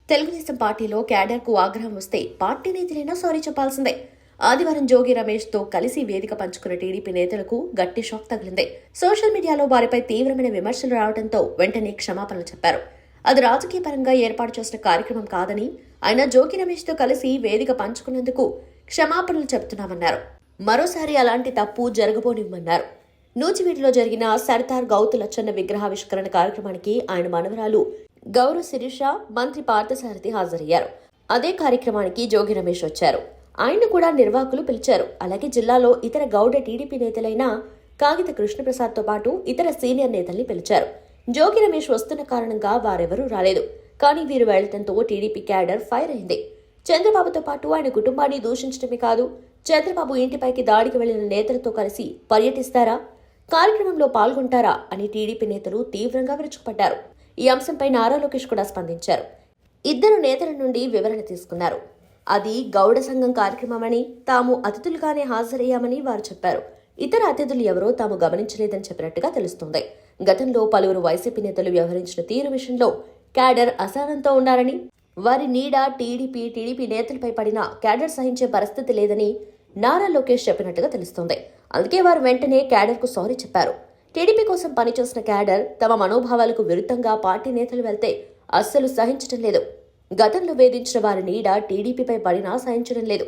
తెలుగుదేశం పార్టీలో క్యాడర్కు ఆగ్రహం వస్తే పార్టీ నేతలైనా సారీ చెప్పాల్సిందే. ఆదివారం జోగి రమేష్ తో కలిసి వేదిక పంచుకున్న టీడీపీ నేతలకు గట్టి షాక్ తగిలింది. సోషల్ మీడియాలో వారిపై తీవ్రమైన విమర్శలు రావడంతో వెంటనే క్షమాపణలు చెప్పారు. అది రాజకీయ పరంగా ఏర్పాటు చేసిన కార్యక్రమం కాదని, ఆయన జోగి రమేష్ తో కలిసి వేదిక పంచుకున్నందుకు క్షమాపణలు చెబుతున్నామన్నారు. మరోసారి అలాంటి తప్పు జరగబోనివ్వమన్నారు. నూజివీడులో జరిగిన సర్దార్ గౌతు లచ్చన్న విగ్రహావిష్కరణ కార్యక్రమానికి ఆయన మనవరాలు గౌరవ శిరీష, మంత్రి పార్థసారథి హాజరయ్యారు. అదే కార్యక్రమానికి జోగి రమేష్ వచ్చారు. ఆయన కూడా నిర్వాహకులు పిలిచారు. అలాగే జిల్లాలో ఇతర గౌడ టీడీపీ నేతలైన కాగిత కృష్ణప్రసాద్ తో పాటు ఇతర సీనియర్ నేతల్ని పిలిచారు. జోగి రమేష్ వస్తున్న కారణంగా వారెవరూ రాలేదు. కానీ వీరు వెళ్లడంతో టీడీపీ క్యాడర్ ఫైర్ అయింది. చంద్రబాబుతో పాటు ఆయన కుటుంబాన్ని దూషించడమే కాదు, చంద్రబాబు ఇంటిపైకి దాడికి వెళ్లిన నేతలతో కలిసి పర్యటిస్తారా, కార్యక్రమంలో పాల్గొంటారా అని టీడీపీ నేతలు తీవ్రంగా విరుచుకుపడ్డారు. ఈ అంశంపై నారా లోకేష్ కూడా స్పందించారు. ఇద్దరు నేతల నుండి వివరణ తీసుకున్నారు. అది గౌడ సంఘం కార్యక్రమమని, తాము అతిథులుగానే హాజరయ్యామని వారు చెప్పారు. ఇతర అతిథులు ఎవరో తాము గమనించలేదని చెప్పినట్టుగా తెలుస్తోంది. గతంలో పలువురు వైసీపీ నేతలు వ్యవహరించిన తీరు విషయంలో క్యాడర్ అసహనంతో ఉన్నారని, వారి నీడ టీడీపీ నేతలపై పడినా క్యాడర్ సహించే పరిస్థితి లేదని నారా లోకేష్ చెప్పినట్టుగా తెలుస్తోంది. అందుకే వారు వెంటనే క్యాడర్కు సారీ చెప్పారు. టీడీపీ కోసం పనిచేసిన క్యాడర్ తమ మనోభావాలకు విరుద్ధంగా పార్టీ నేతలు వెళ్తే అస్సలు సహించడం లేదు. గతంలో వేధించిన వారి నీడ టీడీపీపై పడినా సహించడం లేదు.